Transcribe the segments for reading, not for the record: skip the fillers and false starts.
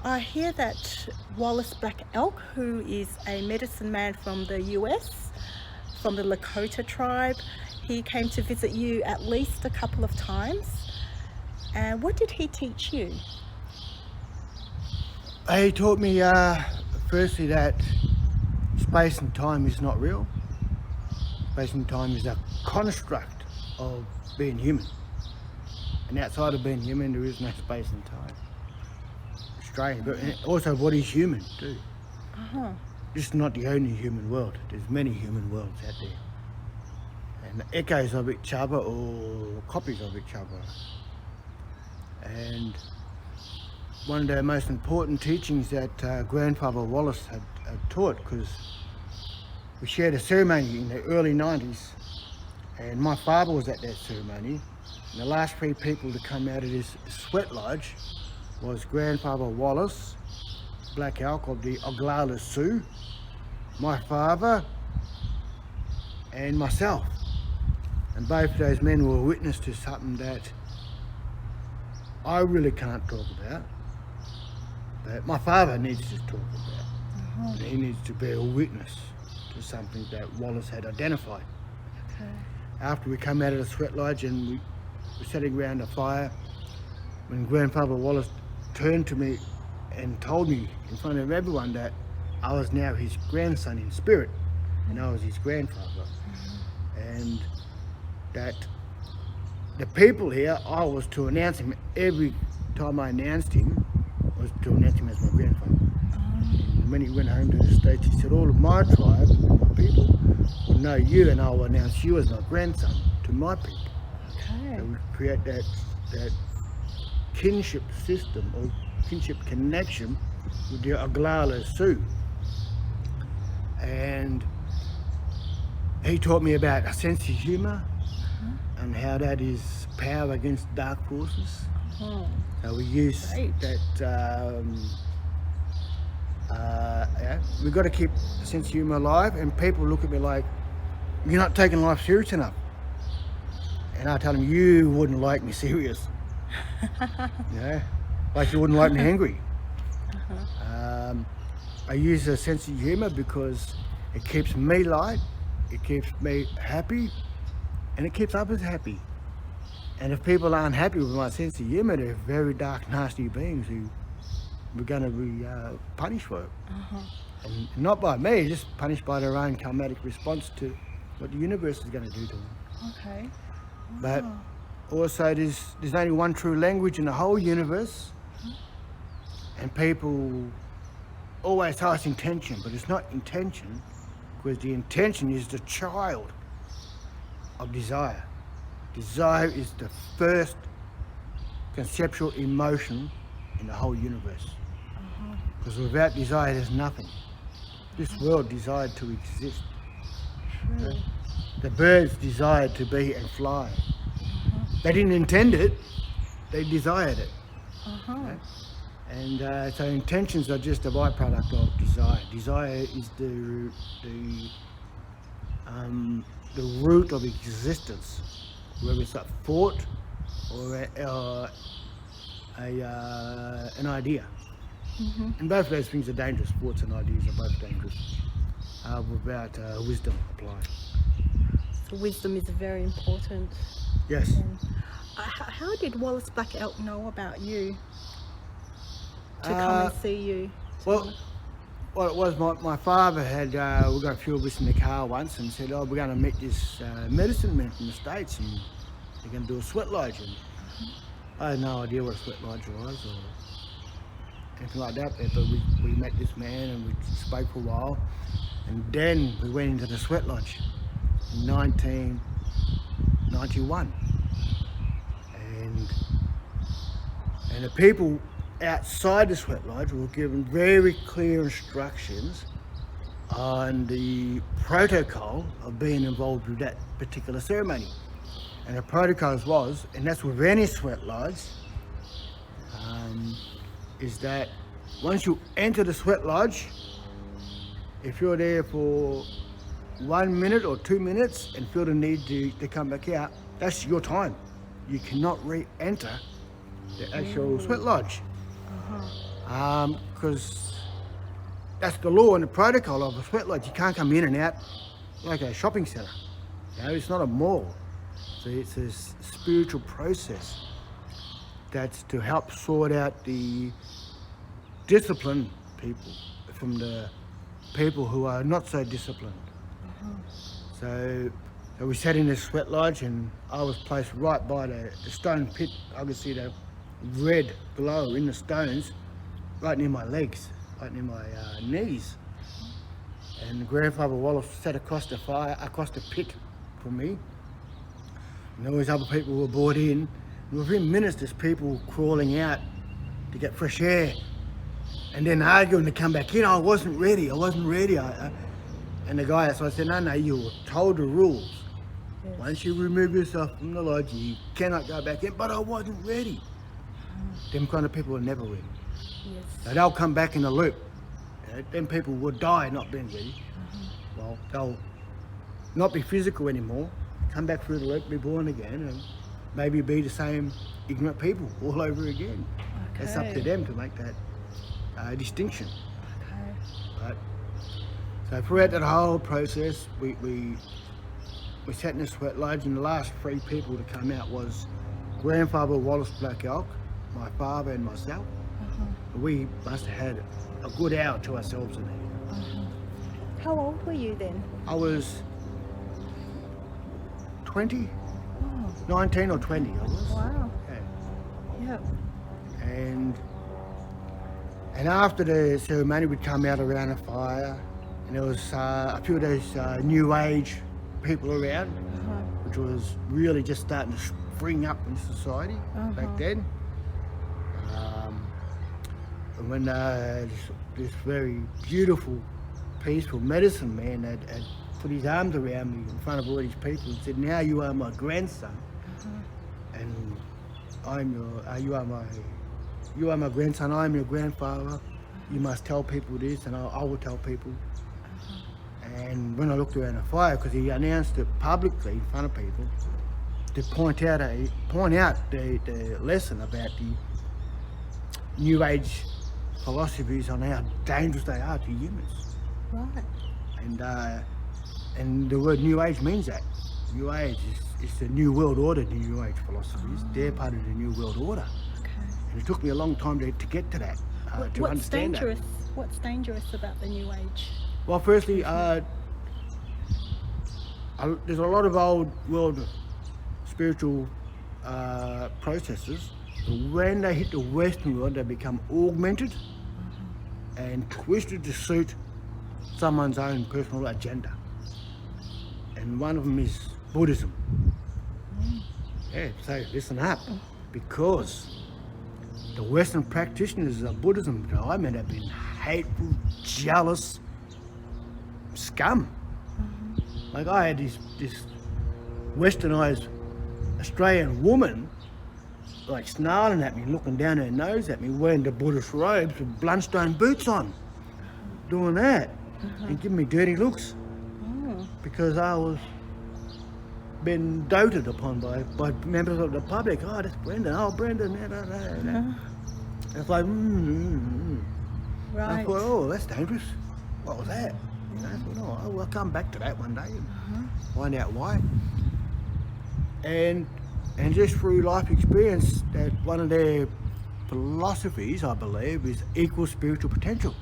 I hear that Wallace Black Elk, who is a medicine man from the US, from the Lakota tribe, he came to visit you at least a couple of times. And what did he teach you? He taught me, firstly, that space and time is not real. Space and time is a construct of being human. And outside of being human, there is no space and time. Strange, but also what is human too. This is not the only human world. There's many human worlds out there. And echoes of each other or copies of each other. And one of the most important teachings that Grandfather Wallace had taught, because we shared a ceremony in the early 90s, and my father was at that ceremony, and the last 3 people to come out of this sweat lodge was Grandfather Wallace Black Elk of the Oglala Sioux, my father, and myself. And both of those men were witness to something that I really can't talk about, but my father needs to talk about. He needs to bear witness to something that Wallace had identified. Okay. After we come out of the sweat lodge and we were sitting around a fire, when Grandfather Wallace turned to me and told me in front of everyone that I was now his grandson in spirit, and I was his grandfather, and that the people here, I was to announce him every time I announced him, was to announce him as my grandfather. And when he went home to the States, he said, all of my tribe and my people will know you, and I will announce you as my grandson to my people. Okay. So we create that kinship system or kinship connection with the Oglala Sioux. And he taught me about a sense of humour and how that is power against dark forces. So we use that, we've got to keep the sense of humour alive, and people look at me like, you're not taking life serious enough. And I tell them, you wouldn't like me serious. Like you wouldn't like me angry. I use a sense of humour because it keeps me light, it keeps me happy, and it keeps others happy. And if people aren't happy with my sense of humour, they're very dark, nasty beings who we're going to be punished for it. And not by me, just punished by their own karmatic response to what the universe is going to do to them. Okay. But also there's only one true language in the whole universe, and people always ask intention, but it's not intention, because the intention is the child of desire. Desire is the first conceptual emotion in the whole universe. Because without desire, there's nothing. This world desired to exist. The birds desired to be and fly. They didn't intend it, they desired it. And so intentions are just a byproduct of desire. Desire is the root of existence, whether it's a thought or an idea. And both of those things are dangerous. Thoughts and ideas are both dangerous without wisdom applied. So wisdom is very important. Yes. And, how did Wallace Black Elk know about you to come and see you? Well, what it was, my father had, we got a few of us in the car once and said, oh, we're going to meet this medicine man from the States and they're going to do a sweat lodge. And I had no idea what a sweat lodge was or anything like that, but we met this man and we spoke for a while, and then we went into the sweat lodge in 1991. And the people outside the sweat lodge were given very clear instructions on the protocol of being involved with that particular ceremony. And the protocols was, and that's with any sweat lodge, is that once you enter the sweat lodge, if you're there for 1 minute or 2 minutes and feel the need to come back out, that's your time. You cannot re-enter the actual sweat lodge. because that's the law and the protocol of a sweat lodge. You can't come in and out like a shopping centre. You know, it's not a mall. So it's a spiritual process that's to help sort out the disciplined people from the people who are not so disciplined. So we sat in this sweat lodge, and I was placed right by the stone pit. I could see the red glow in the stones right near my legs, right near my knees. And Grandfather Wallace sat across the fire, across the pit from me. And there was other people who were brought in. And within minutes, there's people crawling out to get fresh air, and then arguing to come back in. I wasn't ready. And the guy, so I said, no, you were told the rules. Yes. Once you remove yourself from the lodge, you cannot go back in. But I wasn't ready. Them kind of people are never ready. Yes. So they'll come back in a loop. You know, them people will die not being ready. Well, they'll not be physical anymore, come back through the loop, be born again, and maybe be the same ignorant people all over again. Okay. It's up to them to make that distinction. Okay. But, so throughout that whole process, we sat in a sweat lodge, and the last 3 people to come out was Grandfather Wallace Black Elk, my father, and myself. We must have had a good hour to ourselves in there. How old were you then? I was 20, Oh, 19 or 20 I was. wow. Yeah. Yeah. And after the ceremony, we'd come out around a fire, and there was a few of those new age people around, which was really just starting to spring up in society back then. And when this very beautiful, peaceful medicine man had put his arms around me in front of all these people and said, "Now you are my grandson, and you are my grandson. I am your grandfather. You must tell people this, and I will tell people." And when I looked around the fire, because he announced it publicly in front of people, to point out the lesson about the New Age philosophies on how dangerous they are to humans. Right. And the word New Age means that. New Age is the New World Order, the New Age philosophies. They're part of the New World Order. Okay. And it took me a long time to get to that, to understand that. What's dangerous about the New Age? Well, firstly, there's a lot of old world spiritual processes. When they hit the Western world, they become augmented and twisted to suit someone's own personal agenda. And one of them is Buddhism. Yeah, so listen up, because the Western practitioners of Buddhism at the time have been hateful, jealous scum. Like, I had this westernized Australian woman like snarling at me, looking down her nose at me, wearing the Buddhist robes with Blundstone boots on, doing that, and giving me dirty looks because I was being doted upon by members of the public. "Oh, that's Brendan. Oh, Brendan." It's like, Right. I thought, oh, that's dangerous. What was that? I thought, oh, we'll come back to that one day and find out why. And just through life experience, that one of their philosophies, I believe, is equal spiritual potential.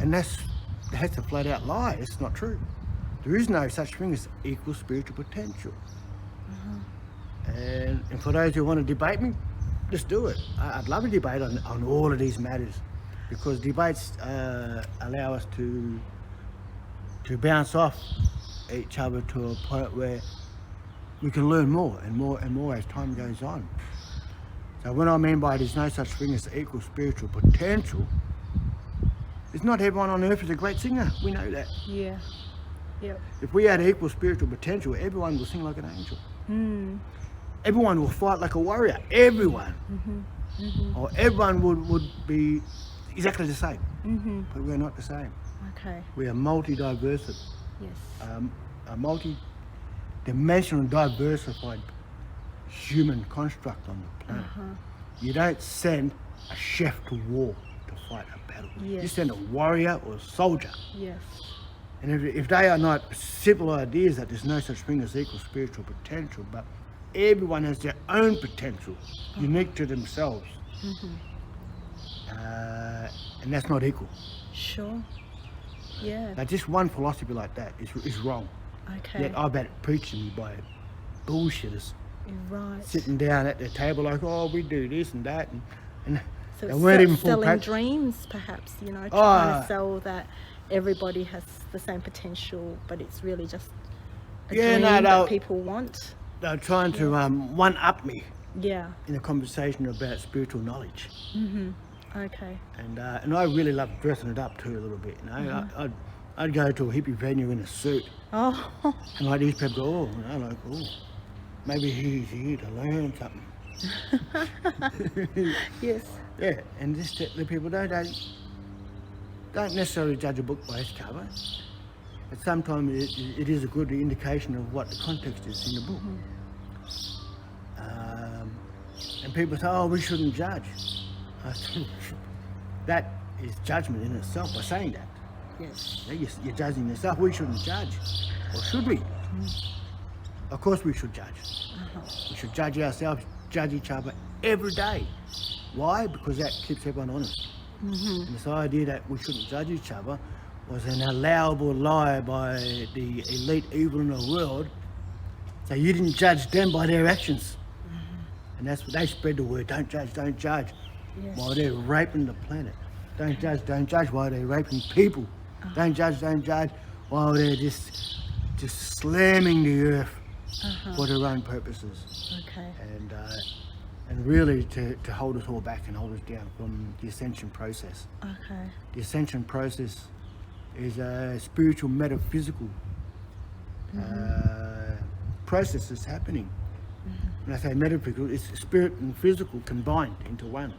And that's a flat out lie. It's not true. There is no such thing as equal spiritual potential. And for those who want to debate me, just do it. I'd love a debate on all of these matters, because debates allow us to bounce off each other to a point where we can learn more and more and more as time goes on. So what I mean by there's no such thing as equal spiritual potential, it's not everyone on earth is a great singer. We know that. Yeah. Yep. If we had equal spiritual potential, everyone will sing like an angel. Everyone will fight like a warrior. Everyone. Or everyone would be exactly the same. But we're not the same. Okay. We are multi-diversity. Yes. A multi-dimensional, diversified human construct on the planet. You don't send a chef to war, to fight a battle. Yes. You send a warrior or a soldier. Yes. And if they are not simple ideas that there's no such thing as equal spiritual potential, but everyone has their own potential, unique to themselves. And that's not equal. Sure. Yeah. Now, just one philosophy like that is wrong. Okay. Yet I've had it preached to me by bullshitters Right. sitting down at the table like, oh, we do this and that. And So they it's weren't even full selling pack. dreams, perhaps, you know, trying Ah. to sell that everybody has the same potential, but it's really just a Yeah, dream no, that they'll- people want. They're trying to one-up me Yeah. in a conversation about spiritual knowledge. Okay. And I really love dressing it up too a little bit. You know, I'd go to a hippie venue in a suit, Oh. and like these people go, oh, you know, like, oh, maybe he's here to learn something. Yes. Yeah, and just the people don't necessarily judge a book by its cover, but sometimes it is a good indication of what the context is in the book. And people say, oh, we shouldn't judge. I think that is judgment in itself by saying that. Yes. You're judging yourself. We shouldn't judge. Or should we? Of course we should judge. We should judge ourselves, judge each other every day. Why? Because that keeps everyone honest. And this idea that we shouldn't judge each other was an allowable lie by the elite evil in the world. So you didn't judge them by their actions. And that's what they spread the word, don't judge, Yes. while they're raping the planet. Don't judge while they're raping people. Don't judge while they're just slamming the earth for their own purposes. Okay. And really to hold us all back and hold us down from the ascension process. Okay. The ascension process is a spiritual metaphysical process that's happening. When I say metaphysical, it's spirit and physical combined into one.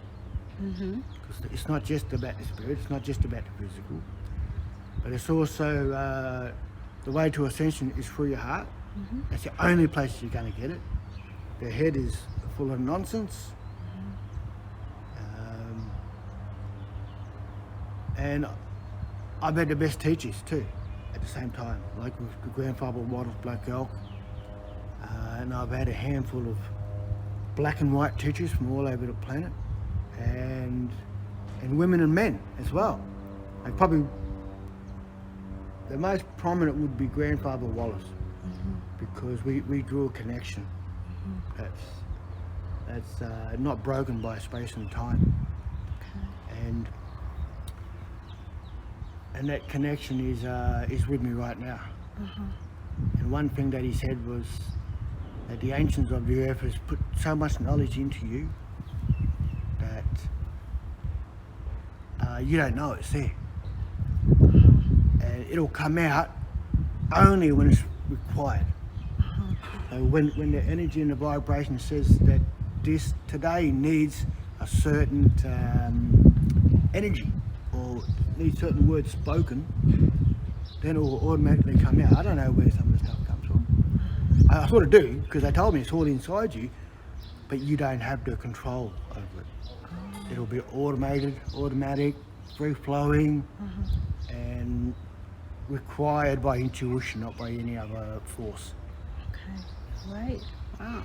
Because it's not just about the spirit, it's not just about the physical, but it's also the way to ascension is through your heart. That's the only place you're going to get it. The head is full of nonsense. And I've had the best teachers too at the same time, like with the Grandfather Wallace Black Elk. And I've had a handful of black and white teachers from all over the planet, and women and men as well. Like probably the most prominent would be Grandfather Wallace, because we drew a connection that's not broken by space and time. And that connection is with me right now. And one thing that he said was that the ancients of the earth has put so much knowledge into you that you don't know it's there. And it'll come out only when it's required. So when the energy and the vibration says that this today needs a certain energy or needs certain words spoken, then it will automatically come out. I don't know where some of the stuff comes from. I sort of do, because they told me it's all inside you, but you don't have the control over it. It'll be automatic, free-flowing, and required by intuition, not by any other force. Okay. Great. Wow.